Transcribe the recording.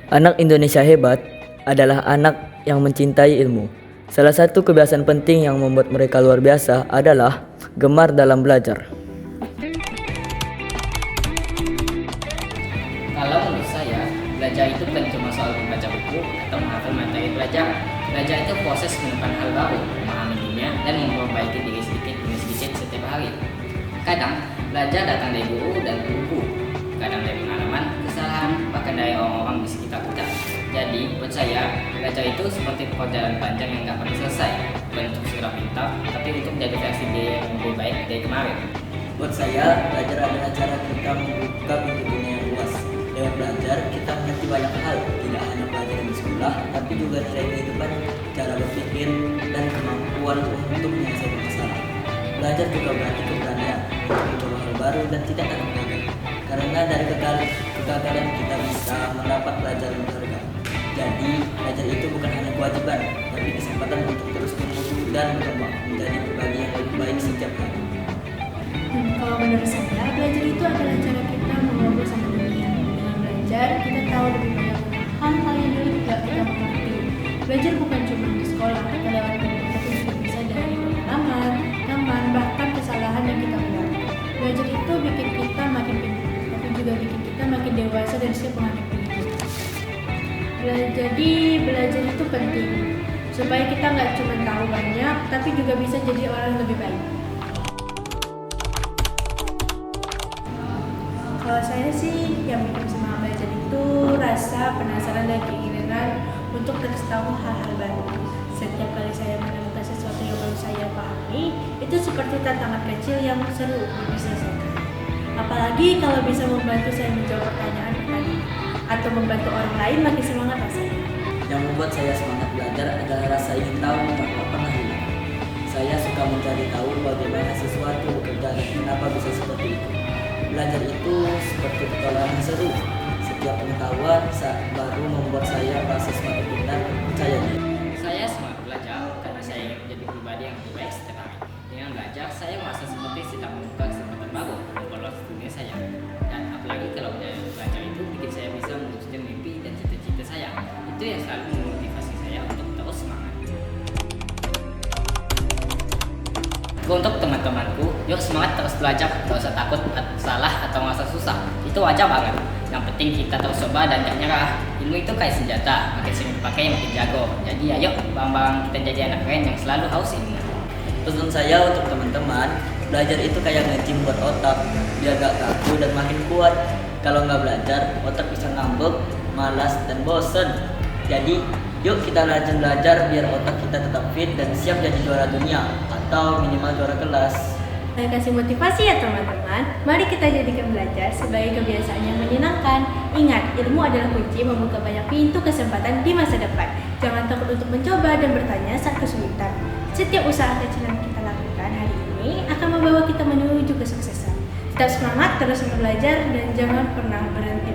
Anak Indonesia hebat adalah anak yang mencintai ilmu. Salah satu kebiasaan penting yang membuat mereka luar biasa adalah gemar dalam belajar. Kalau menurut saya, belajar itu bukan cuma soal membaca buku atau menghafal materi belajar. Belajar itu proses menemukan hal baru, memahami dunia, dan memperbaiki diri sedikit demi sedikit setiap hari. Kadang, belajar datang dari guru dan buku, kadang dari pengalaman, kesalahan, bahkan dari orang-orang di sekitar kita. Jadi, buat saya, belajar itu seperti perjalanan panjang yang gak pernah selesai. Bukan untuk segera pintar, tapi untuk menjadi versi diri yang lebih baik dari kemarin. Buat saya, belajar adalah cara kita membuka pintu dunia yang luas. Lewat belajar, kita mengerti banyak hal, tidak hanya pelajaran di sekolah, tapi juga nilai kehidupan, cara berpikir, dan kemampuan untuk menyelesaikan masalah. Belajar juga berarti keberanian untuk mencoba hal baru dan tidak takut gagal. Karena dari kegagalan kita bisa mendapat pelajaran berharga. Jadi, belajar itu bukan hanya kewajiban, tapi kesempatan untuk terus tumbuh dan berkembang menjadi pribadi yang lebih baik setiap hari. Kalau menurut saya, belajar itu adalah cara kita mengobrol sama dunia. Dengan belajar, kita tahu lebih banyak tentang hal-hal yang dulu tidak kita mengerti. Belajar bukan cuma di sekolah, kita lewat buku, tapi juga bisa dari pengalaman, teman, bahkan kesalahan yang kita buat. Belajar itu bikin kita makin pintar, tapi juga bikin kita makin dewasa dan siap menghadapi hidup. Jadi, belajar itu penting, supaya kita nggak cuma tahu banyak, tapi juga bisa jadi orang yang lebih baik. Kalau saya sih yang bikin semangat belajar itu rasa penasaran dan keinginan untuk terus tahu hal-hal baru. Setiap kali saya menemukan sesuatu yang baru saya pahami, itu seperti tantangan kecil yang seru untuk diselesaikan. Apalagi kalau bisa membantu saya menjawab pertanyaan tadi atau membantu orang lain, makin semangat rasanya. Yang membuat saya semangat belajar adalah rasa ingin tahu yang tak pernah hilang. Saya suka mencari tahu bagaimana sesuatu bekerja dan kenapa bisa seperti itu. Belajar itu seperti petualangan seru. Setiap pengetahuan baru membuat saya merasa semakin pintar dan percaya diri. Saya semangat belajar karena saya ingin menjadi pribadi yang lebih baik setiap hari. Dengan belajar, saya merasa seperti sedang membuka kesempatan baru untuk dunia saya. Dan apalagi kalau belajar itu bikin saya bisa mewujudkan mimpi dan cita-cita saya. Itu yang selalu memotivasi saya untuk terus semangat. Untuk teman-temanku, yuk semangat terus belajar, gak usah takut salah atau merasa susah. Itu wajar banget. Yang penting kita terus coba dan gak nyerah. Ilmu itu kayak senjata, makin sering dipakai makin jago. Jadi ayo bareng-bareng kita jadi anak keren yang selalu haus ilmu. Pesan saya untuk teman-teman, belajar itu kayak nge-gym buat otak, biar gak kaku dan makin kuat. Kalau nggak belajar, otak bisa ngambek, malas, dan bosen. Jadi, yuk kita rajin belajar biar otak kita tetap fit dan siap jadi juara dunia atau minimal juara kelas. Saya kasih motivasi ya teman-teman. Mari kita jadikan belajar sebagai kebiasaan yang menyenangkan. Ingat, ilmu adalah kunci membuka banyak pintu kesempatan di masa depan. Jangan takut untuk mencoba dan bertanya saat kesulitan. Setiap usaha kecil yang kita lakukan hari ini akan membawa kita menuju kesuksesan. Tetap semangat, terus belajar, dan jangan pernah berhenti